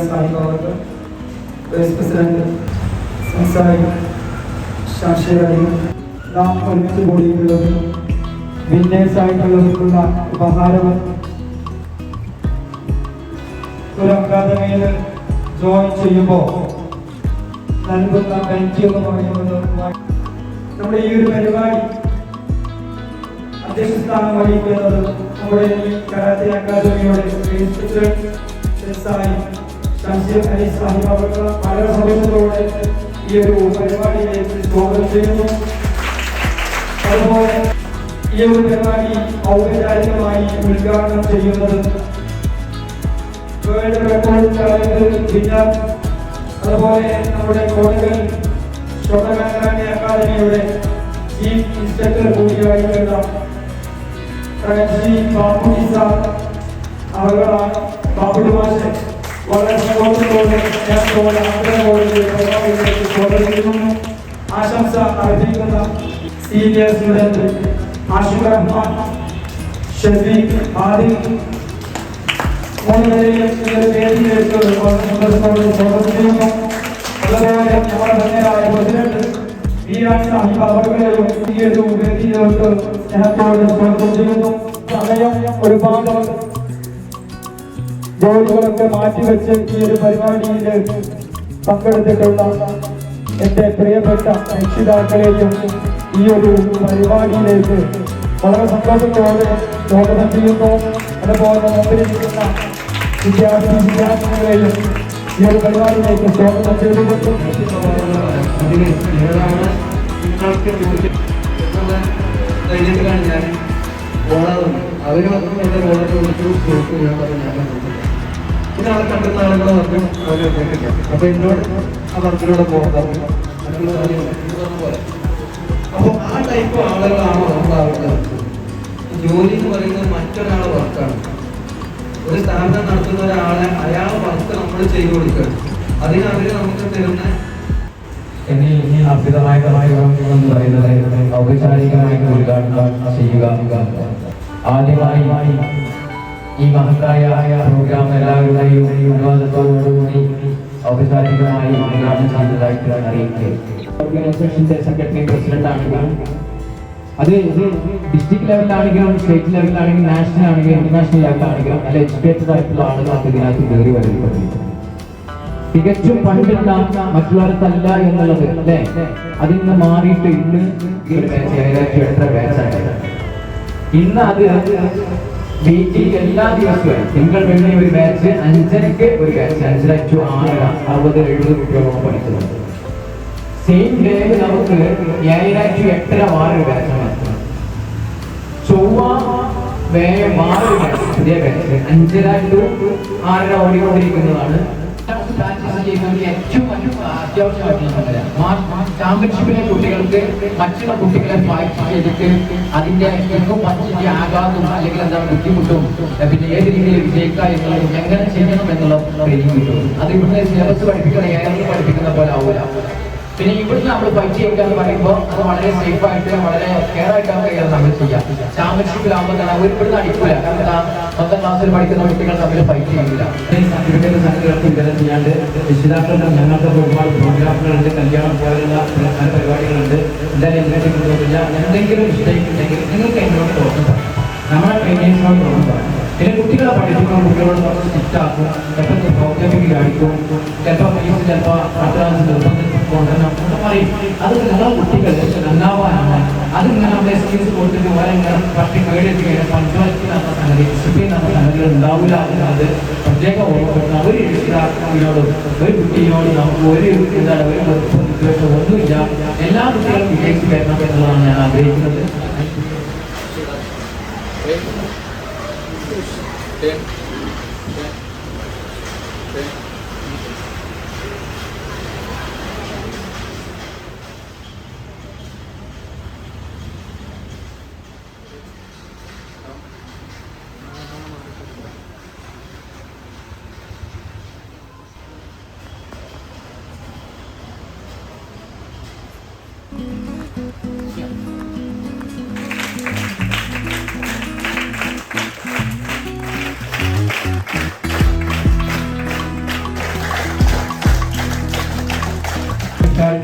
സാഹിബ് അവർക്ക്, vice president സംസാരി ഷാഷർ അലി, നാം ഒരുമിച്ച് കൂടിയിട്ടുള്ളത് വിന്നേഴ്സ് ആയിട്ടുള്ളവർക്കുള്ള ഉപഹാരവും ഒരു അക്കാദമിയിൽ ജോയിൻ ചെയ്യുമ്പോൾ നൽകുന്ന ബെഞ്ച് എന്ന് പറയുന്നത് നമ്മുടെ ഈ ഒരു പരിപാടി അധ്യക്ഷസ്ഥാനം വഹിക്കുന്നത് നമ്മുടെ ഈ കരാട്ടെ അക്കാദമിയുടെ അലി സാഹിബ് അവർക്ക് വളരെ സന്തോഷത്തോടെ ഈ ഒരു പരിപാടിയിലേക്ക് സ്വാഗതം ചെയ്യുന്നു. അതുപോലെ ഈ ഒരു പരിപാടി ഔപചാരികമായി ഉദ്ഘാടനം ചെയ്യുന്നത് വേൾഡ് റെക്കോർഡ് ചാലഞ്ച് വിന്നർ, അതുപോലെ നമ്മുടെ കോട്ടക്കൽ ഷോട്ടകാരാട്ടെ അക്കാദമിയുടെ ചീഫ് ഇൻസ്ട്രക്ടർ കൂടിയായിട്ടുള്ള ബാബുജി സാർ അവர்களാണ്. ബാബുജി മാഷ് വളരെ സന്തോഷത്തോടെ ആശംസ അർപ്പിക്കുന്ന സീനിയർ സ്റ്റുഡന്റ് ആഷിഖ് റഹ്മാൻ, ഷഫീഖ്, ആദിഖ് മൂന്നുപേരെയും വേദിയിലേക്ക് സന്തോഷത്തോടെ സ്വാഗതം ചെയ്യുന്നു. അതുപോലെ നമ്മുടെ ധന്യരായ പ്രസിഡന്റ് സാഹിബ് അവർകളെയും ഈ ഒരു വേദിയിലേക്ക് സ്നേഹത്തോടെ സ്വാഗതം ചെയ്യുന്നു. സമയം ഒരുപാട് ജോലികളൊക്കെ മാറ്റിവെച്ച് ഈ ഒരു പരിപാടിയിൽ പങ്കെടുത്തിട്ടുള്ള എൻ്റെ പ്രിയപ്പെട്ട രക്ഷിതാക്കളെയും ഈ ഒരു പരിപാടിയിലേക്ക് വളരെ സന്തോഷത്തോടെ സ്വാഗതം ചെയ്യുന്നു. അതുപോലെ മുമ്പിലിരിക്കുന്ന വിദ്യാർത്ഥിനികളെയും ഈ ഒരു പരിപാടിയിലേക്ക് സ്വാഗതം ചെയ്തുകൊണ്ട് ഞാൻ അവരൊന്നും എന്റെ റോളൊക്കെ വിളിച്ചു പിന്നെ അവരെ കണ്ടുന്ന ആളുകളെ പറഞ്ഞു അവരെ കേട്ടില്ല. അപ്പൊ എന്നോട് ആ വർക്കിലൂടെ പോകാം. അപ്പൊ ആ ടൈപ്പ് ആളുകളാണ് നമുക്കാവുന്നത്. ജോലി എന്ന് പറയുന്നത് മറ്റൊരാളെ വർക്കാണ്. ഒരു സ്ഥാപനം നടത്തുന്ന ഒരാളെ അയാളെ വർക്ക് നമ്മൾ ചെയ്തു കൊടുക്കുക. അതിന് അവര് നമുക്ക് തരുന്ന ഇനി അർപ്പിതമായ എന്ന് പറയുന്നത് ഔപചാരികമായിട്ട് ഉദ്ഘാടനം ചെയ്യുക. ആദ്യമായി ഈ മഹത്തായ പ്രോഗ്രാം എല്ലാവരുടെയും അനുവാദത്തോടുകൂടി ഔപചാരികമായി ഉദ്ഘാടനം ചെയ്തതായിട്ട് അറിയിക്കുക. ഓർഗനൈസേഷന്റെ സെക്രട്ടറി പ്രസിഡന്റ് ആണെങ്കിലും അത് ഡിസ്ട്രിക്ട് ലെവലിലാണെങ്കിലും സ്റ്റേറ്റ് ലെവലിലാണെങ്കിലും നാഷണൽ ആണെങ്കിലും ഇന്റർനാഷണൽ ലെവലിലാണെങ്കിലും നല്ല എഡ്യൂക്കേറ്റഡ് ആയിട്ടുള്ള ആളുകളൊക്കെ ഇതിനകത്ത് കയറി വരുന്നുണ്ട്. തികച്ചും പണ്ടുള്ള മറ്റുള്ളവർക്കല്ല എന്നുള്ളത് അല്ലേ, അതിൽ നിന്ന് മാറിയിട്ട് ഇന്ന് എത്ര ബാച്ചാണ്. ഇന്ന് അത് വീക്കിൽ എല്ലാ ദിവസവും തിങ്കൾ വെള്ളി ഒരു ബാച്ച്, 5:30 ഒരു ബാച്ച്, 5:30 to 6:30 60-70 കുട്ടികളോട് പഠിക്കുന്നുണ്ട്. സെയിം ഡേയിൽ നമുക്ക് 7:30 to 8:30 വേറൊരു ബാച്ചാണ്. ചൊവ്വ വേഗം വേറൊരു ബാച്ച്, പുതിയ ബാച്ച് 5:30 to 6:30 ഓടിക്കൊണ്ടിരിക്കുന്നതാണ്. ഏറ്റവും അത്യാവശ്യമായിട്ടുള്ള ചാമ്പ്യൻഷിപ്പിലെ കുട്ടികൾക്ക് മറ്റുള്ള കുട്ടികളെ ഫൈറ്റ് ചെയ്തിട്ട് അതിന്റെ പഞ്ചിന്റെ ആഘാതവും അല്ലെങ്കിൽ എന്താണ് ബുദ്ധിമുട്ടും പിന്നെ ഏത് രീതിയിൽ വിജയിക്കുക എന്നുള്ളതും എങ്ങനെ ചെയ്യണം എന്നുള്ള ട്രെയിനിങ് കിട്ടും. അത് ഇവിടുത്തെ സിലബസ് പഠിപ്പിക്കുന്ന ഏറെ പഠിപ്പിക്കുന്ന പോലെ ആവില്ല. പിന്നെ ഇവിടുന്ന് നമ്മൾ ഫൈറ്റ് ചെയ്യുക എന്ന് പറയുമ്പോൾ അത് വളരെ സേഫ് ആയിട്ട് വളരെ കെയർ ആയിട്ടാണ് നമ്മൾ ചെയ്യാം. ചാമ്പ്യൻഷിപ്പിലാകുമ്പോൾ തന്നെ ഇവിടുന്ന് അടിക്കില്ല. കാരണം 10ാം ക്ലാസ്സിൽ പഠിക്കുന്ന കുട്ടികൾ തമ്മിൽ ഫൈറ്റ് ചെയ്യില്ല. സർട്ടിഫിക്കറ്റ് സംഘടനകൾക്ക് വിതരണം ചെയ്യാണ്ട് രക്ഷിതാക്കളുടെ ഞങ്ങൾക്ക് ഒരുപാട് പ്രോഗ്രാമുകളുണ്ട്, കല്യാണം പോലുള്ള പല പരിപാടികളുണ്ട്. എന്തായാലും എന്തെങ്കിലും എന്തെങ്കിലും മിസ്റ്റേക്ക് ഉണ്ടെങ്കിൽ നിങ്ങൾക്ക് എന്നോട് തോന്നുന്നു നമ്മളെ ട്രെയിനേഴ്സിനോട് തോന്നുന്നു. പിന്നെ കുട്ടികളെ പഠിപ്പിക്കുന്ന കുട്ടികളോട് നമ്മൾ സ്ട്രിക്റ്റാക്കും, ചിലപ്പോൾ പ്രോഗ്രാമിംഗ് കാണിക്കും, ചിലപ്പോൾ ഫീസ് ചിലപ്പോൾ മറ്റൊരാൾ നിർബന്ധിച്ച് കൊണ്ടുവരണം എന്ന് പറയും. അത് നിങ്ങളെ കുട്ടികൾ നന്നാവാനാണ്. അതിങ്ങനെ നമ്മൾ എക്സ്ക്യൂസ് കൊടുത്തിട്ട് ഓരോ പട്ടി മേടിച്ച് കഴിഞ്ഞാൽ പഞ്ചായത്തിൽ എന്ന സംഗതി ഡിസിപ്ലിൻ എന്ന സംഗതികൾ ഉണ്ടാവില്ല എന്നത് പ്രത്യേക ഓർമ്മപ്പെടുന്ന ഒരു രക്ഷിതാക്കളോടും ഒരു കുട്ടിയോട് നമുക്ക് ഒരു എന്താണ് ഒരു വിദ്വേഷം ഒന്നുമില്ല. എല്ലാ കുട്ടികളും വിജയിച്ച് വരണം എന്നുള്ളതാണ് ഞാൻ ആഗ്രഹിക്കുന്നത്.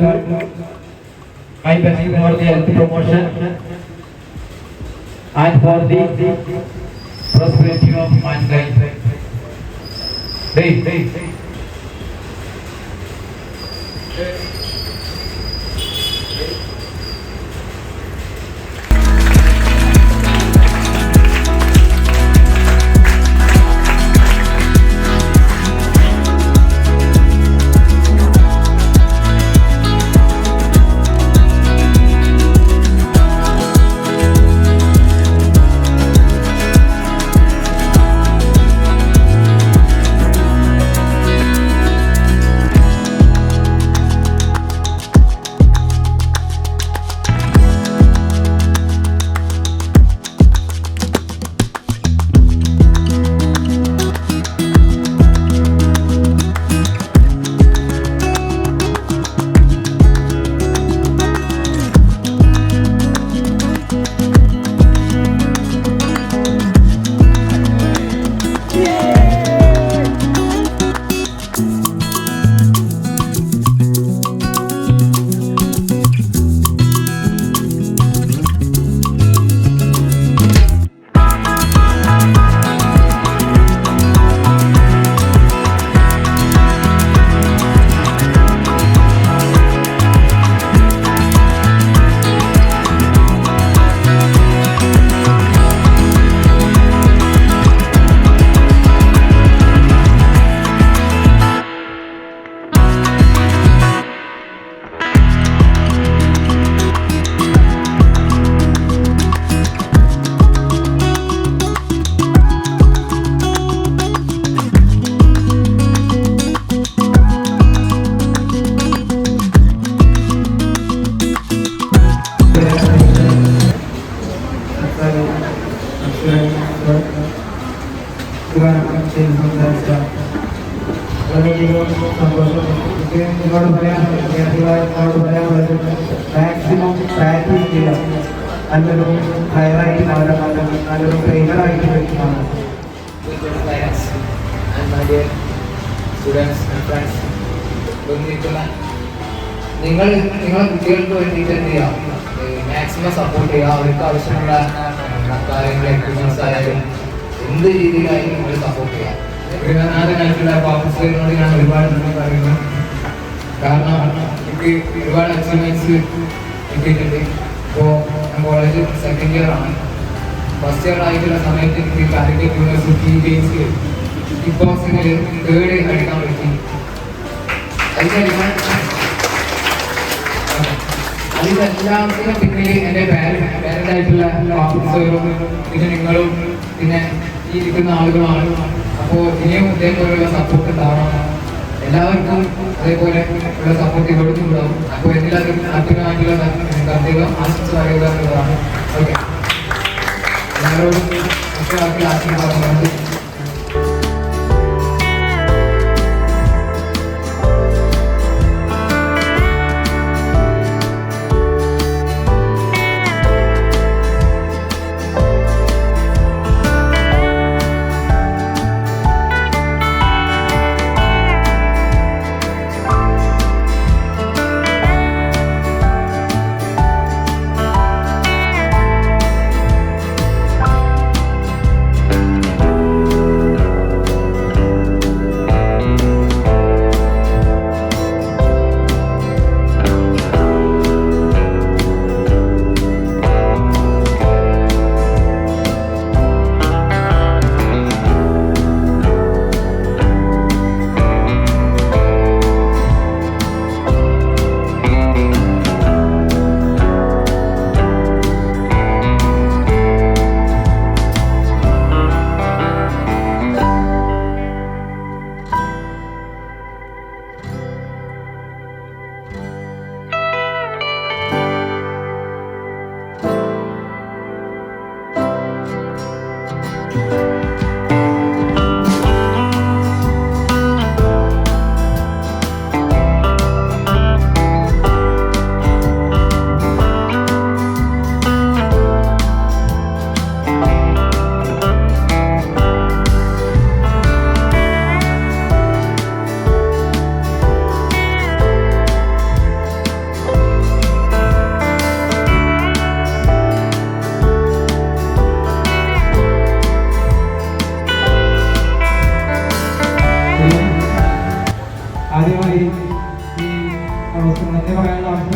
my best for the health promotion and for the prosperity of mankind. Maximum practice ചെയ്യുക, നല്ലൊരു ഹയറായിട്ട് മാറാൻ, നല്ലൊരു ട്രെയിനറായിട്ട് വെക്കുന്നതാണ്. നിങ്ങളെ കുട്ടികൾക്ക് വേണ്ടിയിട്ട് എന്ത് ചെയ്യാം, മാക്സിമം സപ്പോർട്ട് ചെയ്യുക. അവർക്ക് ആവശ്യമുള്ള കാര്യങ്ങൾ, എക്യുപ്മെന്റ്സ് ആയാലും എന്ത് രീതിയിലായാലും നിങ്ങൾ സപ്പോർട്ട് ചെയ്യുക. ഗൃഹനാഥനായിട്ടുള്ള ഓഫീസറിനോട് ഞാൻ ഒരുപാട് നന്ദി പറയുന്നു. കാരണം എനിക്ക് ഒരുപാട് അച്ചീവ്മെന്റ്സ് കിട്ടിയിട്ടുണ്ട്. ഇപ്പോൾ ഞാൻ കോളേജ് സെക്കൻഡ് ഇയർ ആണ്. ഫസ്റ്റ് ഇയർ ആയിട്ടുള്ള സമയത്ത് എനിക്ക് കാലിക്കറ്റ് യൂണിവേഴ്സിറ്റി ഗെയിംസിൽ കിക്ക് ബോക്സിങ്ങിൽ 3rd അടിക്കാൻ പറ്റി. അതിലെല്ലാത്തിനും പിന്നിൽ എൻ്റെ പാരൻ്റായിട്ടുള്ള ഓഫീസറും പിന്നെ നിങ്ങളും പിന്നെ ഈ ഇരിക്കുന്ന ആളുകളാണ്. അപ്പോൾ ഇനിയും ഇതേപോലെയുള്ള സപ്പോർട്ട് ഉണ്ടാവണം. എല്ലാവർക്കും അതേപോലെ ഉള്ള സപ്പോർട്ട് കൊടുക്കുന്നുണ്ടാവും. അപ്പോൾ എല്ലാവർക്കും അത്യുമായിട്ടുള്ള കർത്തവ്യം ആശംസ പറയുക എന്നുള്ളതാണ്. ഓക്കെ, എല്ലാവരോടും മറ്റൊരാൾക്ക് ആശീർവാദം.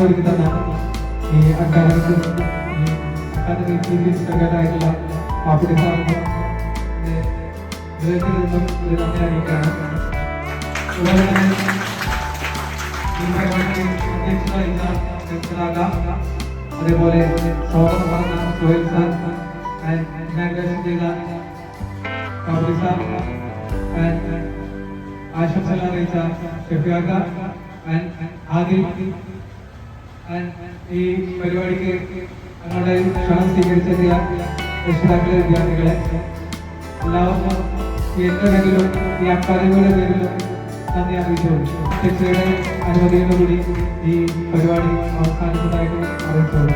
ഒരുക്കി തന്ന ഈ അക്കാദമി ചീഫ് സെക്രട്ടറിയായിട്ടുള്ള പാപ്പുട്ടി സാറിന് ഹൃദയത്തിൽ നിന്നും ഒരു നന്ദി അറിയിക്കുകയാണ്. അതുപോലെ തന്നെ ഈ പരിപാടിക്ക് അധ്യക്ഷത അതേപോലെ സ്വാഗതം പറഞ്ഞ സുഹേൽ സാർ, ഇനാഗ്രേഷൻ ചെയ്ത പാപ്പുട്ടി സാർ, ആശംസകൾ അറിയിച്ച ഷെഫിയാക്ക, ആദിൽ, ഈ പരിപാടിക്ക് ഞങ്ങളുടെ ക്ഷണം സ്വീകരിച്ചെത്തിയ രക്ഷിതാക്കളെ, വിദ്യാർത്ഥികളെ എല്ലാവർക്കും എന്റെ പേരിലും ഈ അക്കാദമിയുടെ പേരിലും നന്ദി അറിയിച്ചുകൊണ്ട് അധ്യക്ഷയുടെ അനുമതിയോടുകൂടി ഈ പരിപാടി അവസാനിച്ചതായിട്ട് അറിയിച്ചോളൂ.